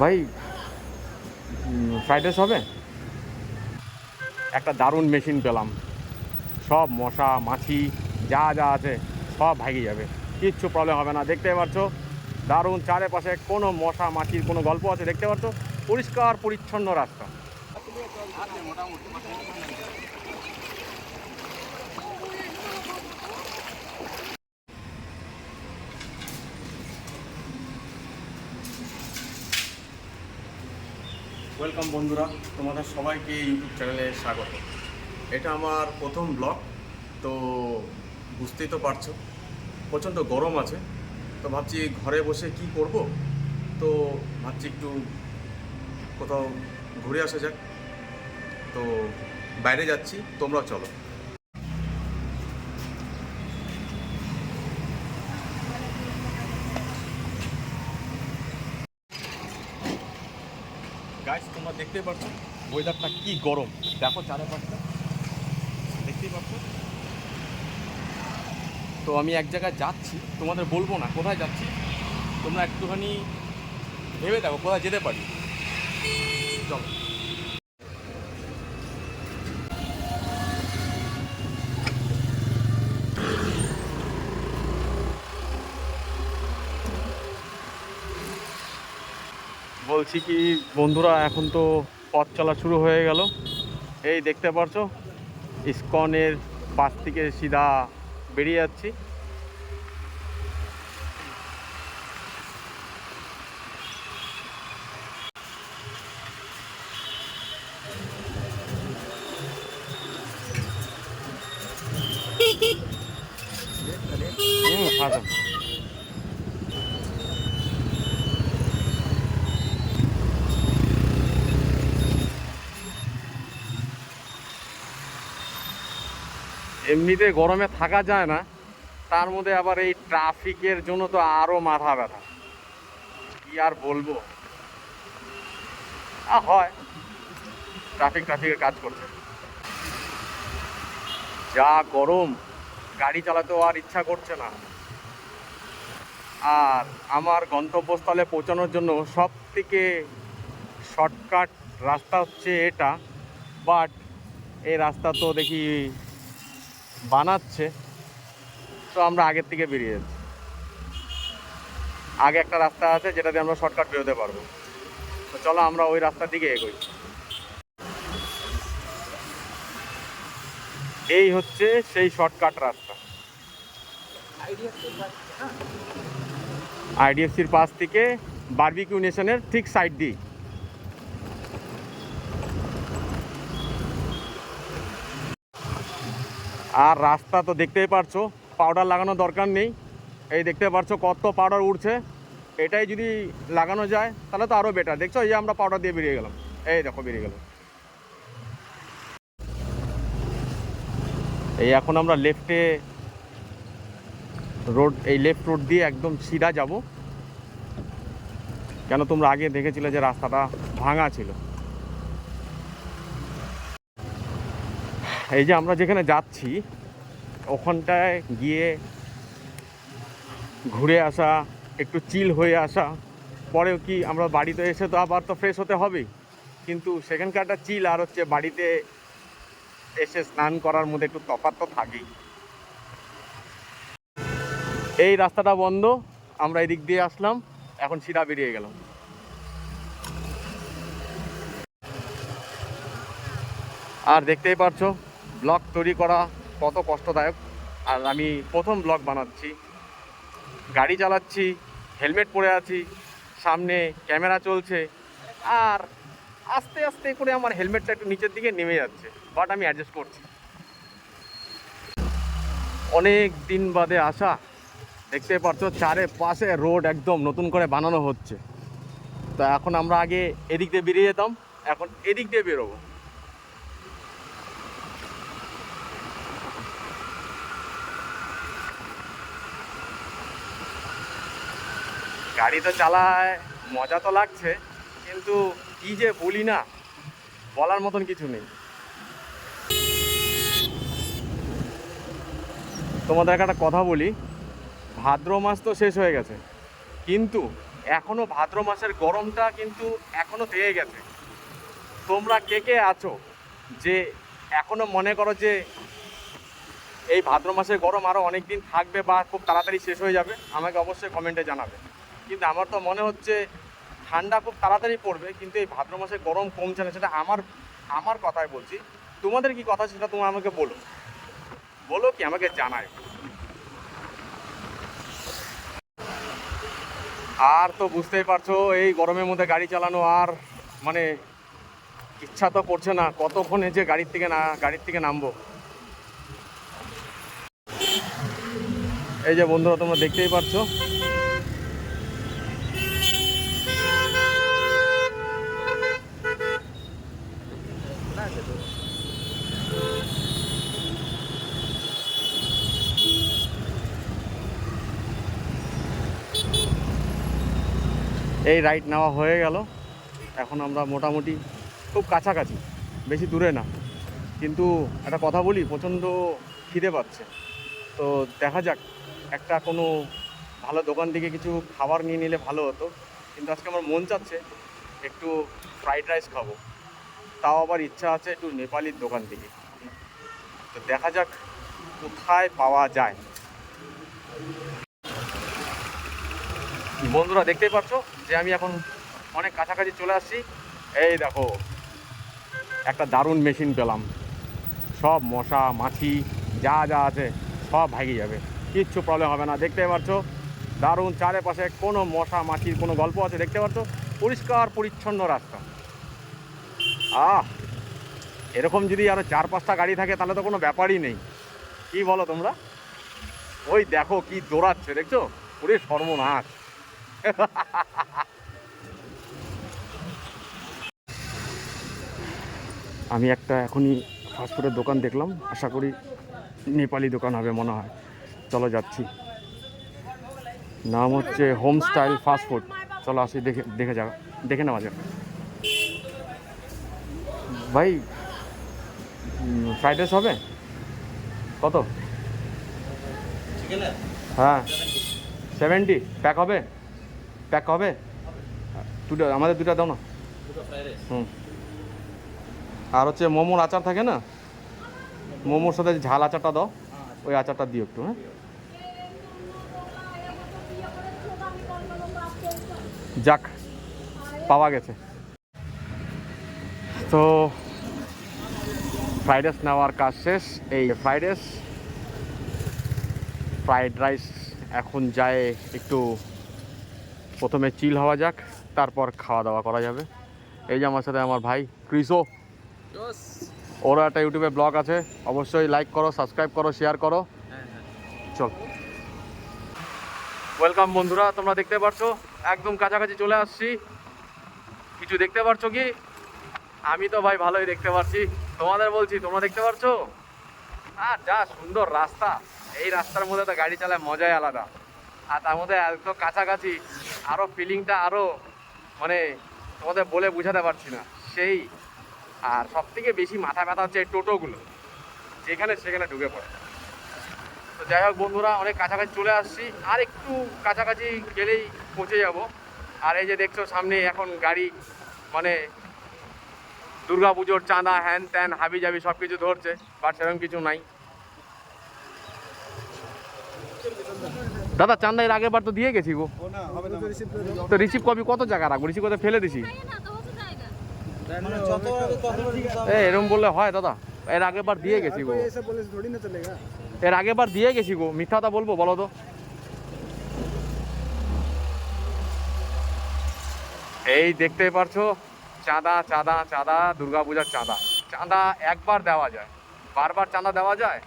ভাই fried rice হবে? একটা দারুণ মেশিন পেলাম, সব মশা মাছি যা যা আছে সব ভাগিয়ে যাবে, কিচ্ছু প্রবলেম হবে না। দেখতে পাচ্ছ দারুণ, চারিপাশে কোনো মশা মাছির কোনো গল্প আছে? দেখতে পাচ্ছ পরিষ্কার পরিচ্ছন্ন রাস্তা। ওয়েলকাম বন্ধুরা, তোমাদের সবাইকে ইউটিউব চ্যানেলে স্বাগত। এটা আমার প্রথম ব্লগ, তো বুঝতেই তো পারছো প্রচণ্ড গরম আছে। তো ভাবছি ঘরে বসে কি করব, তো ভাবছি একটু কোথাও ঘুরে আসা যাক। তো বাইরে যাচ্ছি, তোমরাও চলো। গাইস, তোমরা দেখতেই পাচ্ছ ওয়েদারটা কি গরম, দেখো চারপাশটা, দেখতেই পাচ্ছ। তো আমি এক জায়গায় যাচ্ছি, তোমাদের বলবো না কোথায় যাচ্ছি, তোমরা একটুখানি ভেবে দেখো কোথায় যেতে পারি। চলো। বলছি কি বন্ধুরা, এখন তো পথ চলা শুরু হয়ে গেল। এই দেখতে পাচ্ছো ইসকনের পাশ থেকে সিধা বেরিয়ে যাচ্ছি। আচ্ছা, এমনিতে গরমে থাকা যায় না, তার মধ্যে আবার এই ট্রাফিকের জন্য তো আরও মাথা ব্যথা, কি আর বলবো। হয় ট্রাফিকের কাজ করছে, যা গরম গাড়ি চালাতেও আর ইচ্ছা করছে না। আর আমার গন্তব্যস্থলে পৌঁছানোর জন্য সব থেকে শর্টকাট রাস্তা হচ্ছে এটা, বাট এই রাস্তা তো দেখি বানাচ্ছে, তো আমরা আগের থেকে বেরিয়ে যাচ্ছি। আগে একটা রাস্তা আছে যেটাতে আমরা শর্টকাট বেরোতে পারবো, তো চলো আমরা ওই রাস্তার দিকে এগোই। এই হচ্ছে সেই শর্টকাট রাস্তা, আইডিএফসির পাশ থেকে বারবিকিউ নেশনের ঠিক সাইড দিয়ে। আর রাস্তা তো দেখতেই পারছো, পাউডার লাগানোর দরকার নেই। এই দেখতে পারছো কত পাউডার উঠছে, এটাই যদি লাগানো যায় তাহলে তো আরও বেটার। দেখছো এই আমরা পাউডার দিয়ে বেরিয়ে গেলাম, এই দেখো বেরিয়ে গেলাম। এই এখন আমরা লেফটে রোড, এই লেফট রোড দিয়ে একদম সিধা যাব, কেন তোমরা আগে দেখেছিলে যে রাস্তাটা ভাঙা ছিল। এই যে আমরা যেখানে যাচ্ছি ওখানটায় গিয়ে ঘুরে আসা, একটু চিল হয়ে আসা, পরেও কি আমরা বাড়িতে এসে তো আবার তো ফ্রেশ হতে হবেই, কিন্তু সেখানকার একটা চিল আর হচ্ছে বাড়িতে এসে স্নান করার মধ্যে একটু তফাৎ তো থাকেই। এই রাস্তাটা বন্ধ, আমরা এদিক দিয়ে আসলাম, এখন সিধা বেরিয়ে গেলাম। আর দেখতেই পারছো ব্লগ তৈরি করা কত কষ্টদায়ক। আর আমি প্রথম ব্লগ বানাচ্ছি, গাড়ি চালাচ্ছি, হেলমেট পরে আছি, সামনে ক্যামেরা চলছে, আর আস্তে আস্তে করে আমার হেলমেটটা একটু নিচের দিকে নেমে যাচ্ছে, বাট আমি অ্যাডজাস্ট করছি। অনেক দিন বাদে আসা, দেখতে পাচ্ছ চারিপাশে রোড একদম নতুন করে বানানো হচ্ছে। তো এখন আমরা আগে এদিক দিয়ে বেরিয়ে যেতাম, এখন এদিক দিয়ে বেরোবো। গাড়ি তো চালায়, মজা তো লাগছে, কিন্তু কি যে বলি না, বলার মতন কিছু নেই। তোমাদের একটা কথা বলি, ভাদ্র মাস তো শেষ হয়ে গেছে, কিন্তু এখনও ভাদ্র মাসের গরমটা কিন্তু এখনও থেকে গেছে। তোমরা কে কে আছো যে এখনও মনে করো যে এই ভাদ্র মাসের গরম আরও অনেক দিন থাকবে বা খুব তাড়াতাড়ি শেষ হয়ে যাবে? আমাকে অবশ্যই কমেন্টে জানাবে। কিন্তু আমার তো মনে হচ্ছে ঠান্ডা খুব তাড়াতাড়ি পড়বে, কিন্তু এই ভাদ্র মাসে গরম কমছে না। সেটা আমার কথাই বলছি। তোমাদের কি কথা সেটা তোমরা আমাকে বলো কি, আমাকে জানায়। আর তো বুঝতেই পারছো এই গরমের মধ্যে গাড়ি চালানো আর মানে ইচ্ছা তো করছে না, কতক্ষণে যে গাড়ির থেকে নামবো। এই যে বন্ধুরা তোমরা দেখতেই পাচ্ছো, এই রাইড নেওয়া হয়ে গেল। এখন আমরা মোটামুটি খুব কাছাকাছি, বেশি দূরে না। কিন্তু একটা কথা বলি, প্রচণ্ড খিদে পাচ্ছে। তো দেখা যাক, একটা কোনো ভালো দোকান থেকে কিছু খাবার নিয়ে নিলে ভালো হতো। কিন্তু আজকে আমার মন চাচ্ছে একটু ফ্রাইড রাইস খাবো, তাও আবার ইচ্ছা আছে একটু নেপালির দোকান থেকে। তো দেখা যাক কোথায় পাওয়া যায়। বন্ধুরা দেখতেই পাচ্ছ যে আমি এখন অনেক কাছাকাছি চলে আসছি। এই দেখো একটা দারুণ মেশিন পেলাম, সব মশা মাছি যা আছে সব ভাগি যাবে, কিচ্ছু প্রবলেম হবে না। দেখতেই পাচ্ছ দারুণ, চারিপাশে কোনো মশা মাছির কোনো গল্প আছে? দেখতে পাচ্ছ পরিষ্কার পরিচ্ছন্ন রাস্তা। এরকম যদি আরও 4-5টা গাড়ি থাকে তাহলে তো কোনো ব্যাপারই নেই। কি বলো তোমরা? ওই দেখো কি দৌড়াচ্ছে, দেখছো? পুরে সর্বনাশ। আমি একটা এখনই ফাস্টফুডের দোকান দেখলাম, আশা করি নেপালি দোকান হবে মনে হয়। চলো যাচ্ছি, নাম হচ্ছে হোম স্টাইল ফাস্টফুড। চলো আসি, দেখে নেওয়া যাক। ভাই ফ্রাইড রাইস হবে কত? হ্যাঁ 70 প্যাক হবে? দুটো আমাদের, দুটো দাও না। হুম। আর হচ্ছে মোমোর আচার থাকে না, মোমোর সাথে ঝাল আচারটা দাও, ওই আচারটা দিও একটু। হ্যাঁ যাক, পাওয়া গেছে। তো ফ্রাইড রাইস নেওয়ার কাজ শেষ। এই ফ্রাইড রাইস এখন যায় একটু, প্রথমে চিল হওয়া যাক, তারপর খাওয়া দাওয়া করা যাবে। এই যে আমার সাথে আমার ভাই ক্রিসো, ওরও একটা ইউটিউবে ব্লগ আছে, অবশ্যই লাইক করো, সাবস্ক্রাইব করো, শেয়ার করো। চল, ওয়েলকাম বন্ধুরা। তোমরা দেখতে পাচ্ছ একদম কাছাকাছি চলে আসছি। কিছু দেখতে পাচ্ছ কি? আমি তো ভাই ভালোই দেখতে পাচ্ছি, তোমাদের বলছি তোমরা দেখতে পাচ্ছ? আর যা সুন্দর রাস্তা, এই রাস্তার মধ্যে তো গাড়ি চালায় মজাই আলাদা। আর তার মধ্যে এত কাছাকাছি, আরও ফিলিংটা আরও মানে তোমাদের বলে বোঝাতে পারছি না সেই। আর সব থেকে বেশি মাথা ব্যথা হচ্ছে এই টোটোগুলো, যেখানে সেখানে ঢুকে পড়ে। তো যাই হোক বন্ধুরা, অনেক কাছাকাছি চলে আসছি, আর একটু কাছাকাছি গেলেই পৌঁছে যাব। আর এই যে দেখছো সামনে এখন গাড়ি মানে দুর্গা পুজোর চাঁদা হ্যান ত্যান হাবি জাবি সব কিছু ধরছে, বাট সেরকম কিছু নাই। দাদা চাঁদা এর আগের বার তো দিয়ে গেছি গো, তো রিসিভ কপি কত জায়গা রাখবো? রিসিভ করতে ফেলে দিছি। এরকম বললে হয় দাদা? এর আগের বার দিয়ে গেছি গো, মিথ্যা কথা বলবো বলো তো? এই দেখতেই পারছো চাঁদা চাঁদা চাঁদা, দুর্গাপূজার চাঁদা একবার দেওয়া যায়, বারবার চাঁদা দেওয়া যায়?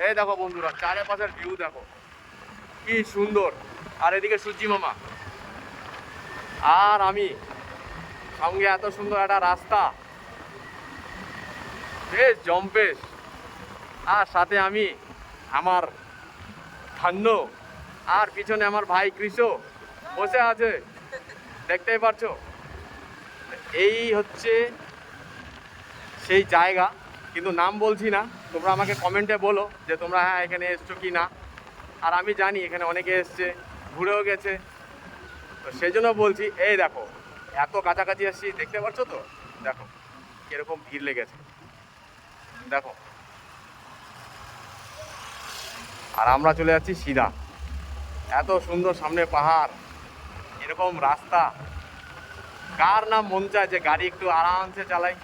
এই দেখো বন্ধুরা চারিপাশের ভিউ দেখো কি সুন্দর। আর এদিকে সূর্যি মামা আর আমি, সঙ্গে এত সুন্দর একটা রাস্তা, বেশ জম্পেশ। আর সাথে আমি, আমার ঠান্ড, আর পিছনে আমার ভাই কৃষো বসে আছে, দেখতেই পারছো। এই হচ্ছে সেই জায়গা, কিন্তু নাম বলছি না। তোমরা আমাকে কমেন্টে বলো যে তোমরা হ্যাঁ এখানে এসছো কি না। আর আমি জানি এখানে অনেকে এসছে, ঘুরেও গেছে। তো সেই জন্য বলছি, এই দেখো এত কাছাকাছি আসছি, দেখতে পাচ্ছ তো, দেখো কিরকম ভিড় লেগেছে, দেখো। আর আমরা চলে যাচ্ছি সিধা। এত সুন্দর সামনে পাহাড়, এরকম রাস্তা, কার না মন চায় যে গাড়ি একটু আরামসে চালাই।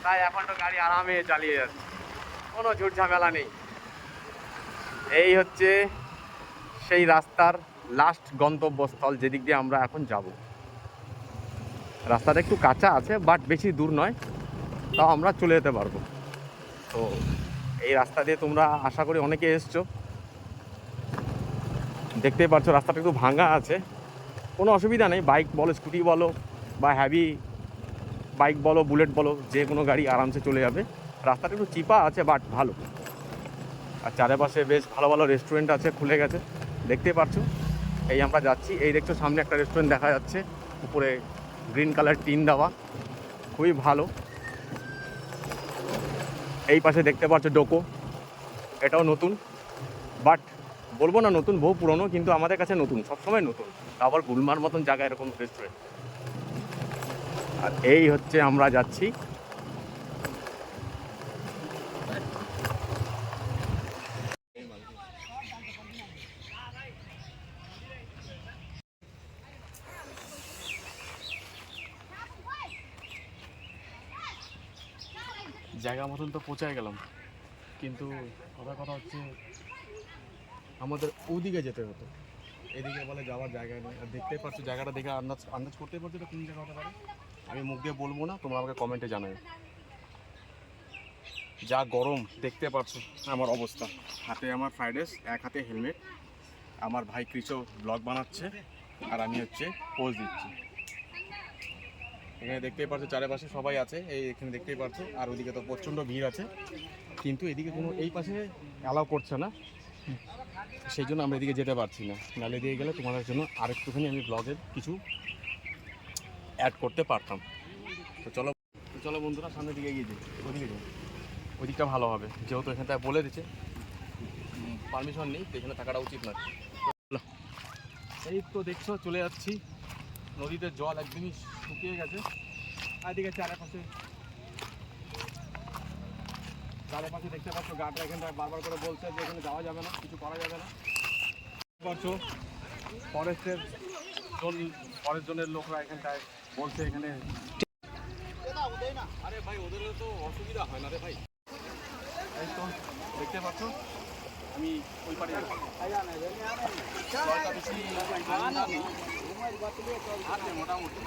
তাই এখন তো গাড়ি আরামে চালিয়ে যাচ্ছে, কোনো ঝুট ঝামেলা নেই। এই হচ্ছে সেই রাস্তার লাস্ট গন্তব্যস্থল, যেদিক দিয়ে আমরা এখন যাব। রাস্তাটা একটু কাঁচা আছে, বাট বেশি দূর নয়, তাও আমরা চলে যেতে পারবো। তো এই রাস্তা দিয়ে তোমরা আশা করি অনেকে এসছো, দেখতেই পাচ্ছ রাস্তাটা একটু ভাঙা আছে, কোনো অসুবিধা নেই। বাইক বলো, স্কুটি বলো, বা হ্যাভি বাইক বলো, বুলেট বলো, যে কোনো গাড়ি আরামসে চলে যাবে। রাস্তাটা একটু চিপা আছে, বাট ভালো। আর চারিপাশে বেশ ভালো ভালো রেস্টুরেন্ট আছে, খুলে গেছে, দেখতেই পাচ্ছ। এই আমরা যাচ্ছি, এই দেখছো সামনে একটা রেস্টুরেন্ট দেখা যাচ্ছে, উপরে গ্রিন কালার টিন দেওয়া, খুবই ভালো। এই পাশে দেখতে পাচ্ছ ডোকো, এটাও নতুন, বাট বলবো না নতুন, বহু পুরনো, কিন্তু আমাদের কাছে নতুন, সবসময় নতুন। আবার গুলমার মতন জায়গা এরকম রেস্টুরেন্ট। আর এই হচ্ছে আমরা যাচ্ছি জায়গা মতন। তো পৌঁছায় গেলাম, কিন্তু কথা হচ্ছে আমাদের ওদিকে যেতে হতো, এদিকে বলে যাওয়ার জায়গা নেই। আর দেখতেই পাচ্ছ জায়গাটা দেখে আন্দাজ করতেই পারছো তো কোন জায়গা হতে পারে। আমি মুখ দিয়ে বলবো না, তোমরা আমাকে কমেন্টে জানাবে। যা গরম দেখতে পাচ্ছ আমার অবস্থা, হাতে আমার ফ্রাইড রাইস, এক হাতে হেলমেট। আমার ভাই কৃষক ব্লগ বানাচ্ছে, আর আমি হচ্ছে পোজ দিচ্ছি। এখানে দেখতেই পাচ্ছ চারিপাশে সবাই আছে, এই এখানে দেখতেই পাচ্ছ। আর ওইদিকে তো প্রচণ্ড ভিড় আছে, কিন্তু এদিকে কোনো এই পাশে অ্যালাউ করছে না, সেই জন্য আমরা এদিকে যেতে পারছি না। নালে দিয়ে গেলে তোমাদের জন্য আরেকটুখানি আমি ব্লগের কিছু অ্যাড করতে পারতাম। তো চলো বন্ধুরা, সামনের দিকে এগিয়ে যাই, ওদিকে যাই, ওই দিকটা ভালো হবে, যেহেতু এখানটায় বলে দিচ্ছে পারমিশন নেই, তো এখানে থাকাটা উচিত নয়। এই তো দেখছো চলে যাচ্ছি, নদীতে জল একদমই শুকিয়ে গেছে। আর এদিকে চারিপাশে দেখতে পাচ্ছ গাটা এখানটায় বারবার করে বলছে যে এখানে যাওয়া যাবে না, কিছু করা যাবে না। পাচ্ছ ফরেস্ট জোনের লোকরা এখানটায় বলছে এখানে। আরে ভাই ওদেরও তো অসুবিধা হয় না রে ভাই। এই তো দেখতে পাচ্ছ আমি ওই পারে মোটামুটি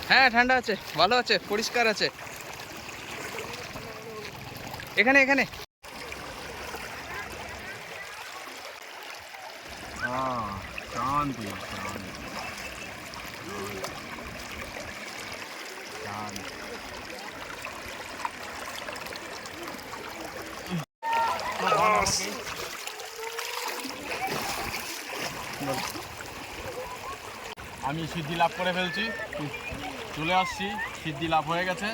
হ্যাঁ ঠান্ডা আছে, ভালো আছে, পরিষ্কার আছে। এখানে এখানে শান্তি আমি সিদ্ধি লাভ করে ফেলছি, চলে আসছি, সিদ্ধি লাভ হয়ে গেছে।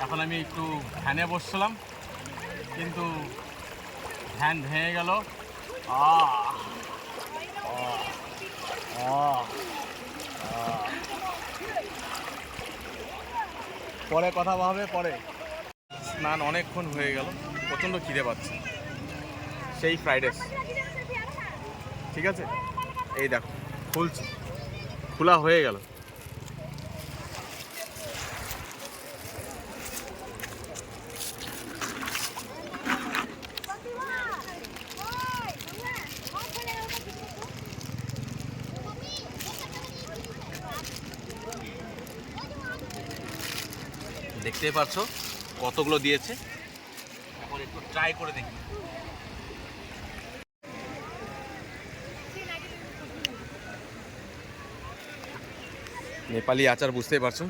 এখন আমি একটু ফ্যানে বসছিলাম, কিন্তু ফ্যান ভেঙে গেল। পরে কথা হবে, পরে। স্নান অনেকক্ষণ হয়ে গেল, প্রচণ্ড খিদে পাচ্ছে, সেই ফ্রাইড রাইস। ঠিক আছে, এই দেখো খুলছি, খোলা হয়ে গেল। দেখতেই পাচ্ছ কতগুলো দিয়েছে, এখন একটু ট্রাই করে দেখি। নেপালি আচার বুঝতেই পারছো,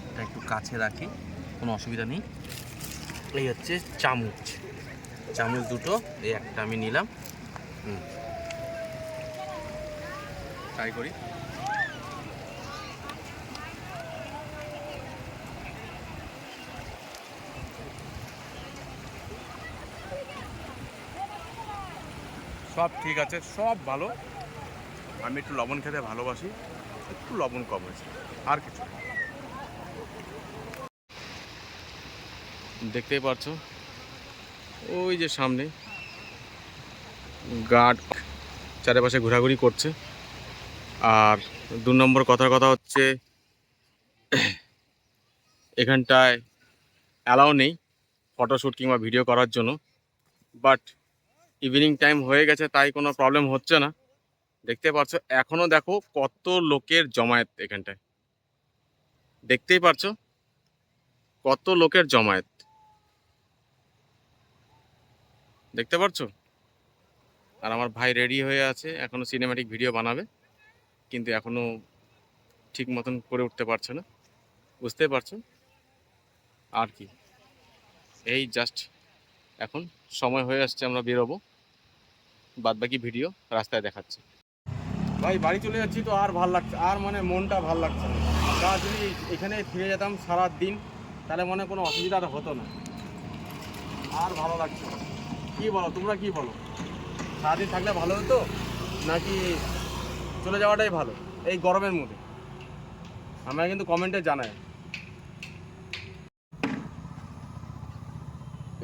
এটা একটু কাছে রাখি, কোনো অসুবিধা নেই। এই হচ্ছে চামচ, চামচ দুটো, এই একটা আমি নিলাম। ট্রাই করি। সব ঠিক আছে, সব ভালো। আমি একটু লবণ খেতে ভালোবাসি, একটু লবণ কম হয়েছে, আর কিছু না। দেখতেই পাচ্ছো ওই যে সামনে গার্ড চারিপাশে ঘোরাঘুরি করছে। আর 2 নম্বর কথা হচ্ছে এখানটায় অ্যালাউ নেই ফটোশ্যুট কিংবা ভিডিও করার জন্য, বাট ইভিনিং টাইম হয়ে গেছে তাই কোনো প্রবলেম হচ্ছে না। দেখতে পাচ্ছ এখনও দেখো কত লোকের জমায়েত এখানটায়, দেখতেই পাচ্ছো কত লোকের জমায়েত, দেখতে পাচ্ছো। আর আমার ভাই রেডি হয়ে আছে, এখনো সিনেম্যাটিক ভিডিও বানাবে, কিন্তু এখনো ঠিক মতন করে উঠতে পারছে না, বুঝতে পারছো। আর কি, এই জাস্ট এখন সময় হয়ে আসছে, আমরা বেরোবো, বাদবাকি ভিডিও রাস্তায় দেখাচ্ছি। ভাই বাড়ি চলে যাচ্ছি তো আর ভাল লাগছে, আর মানে মনটা ভাল লাগছে না। তা যদি এখানে ফিরে যেতাম সারা দিন তাহলে মনে কোনো অসুবিধা হতো না। আর ভালো লাগছে না। কী বলো, তোমরা কি বলো? সারাদিন থাকলে ভালো হতো নাকি চলে যাওয়াটাই ভালো এই গরমের মধ্যে? আমরা কিন্তু কমেন্টে জানাই।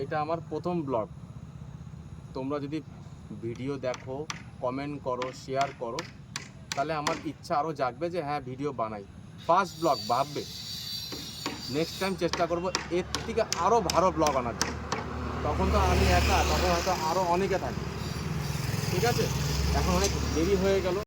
এটা আমার প্রথম ব্লগ। তোমরা যদি ভিডিও দেখো, কমেন্ট করো, শেয়ার করো, তাহলে আমার ইচ্ছা আরও জাগবে যে হ্যাঁ ভিডিও বানাই। ফার্স্ট ব্লগ ভাববে, নেক্সট টাইম চেষ্টা করব এর থেকে আরও ভালো ব্লগ আনার জন্য। তখন তো আমি একা, তখন হয়তো আরও অনেকে থাকে। ঠিক আছে, এখন অনেক দেরি হয়ে গেল।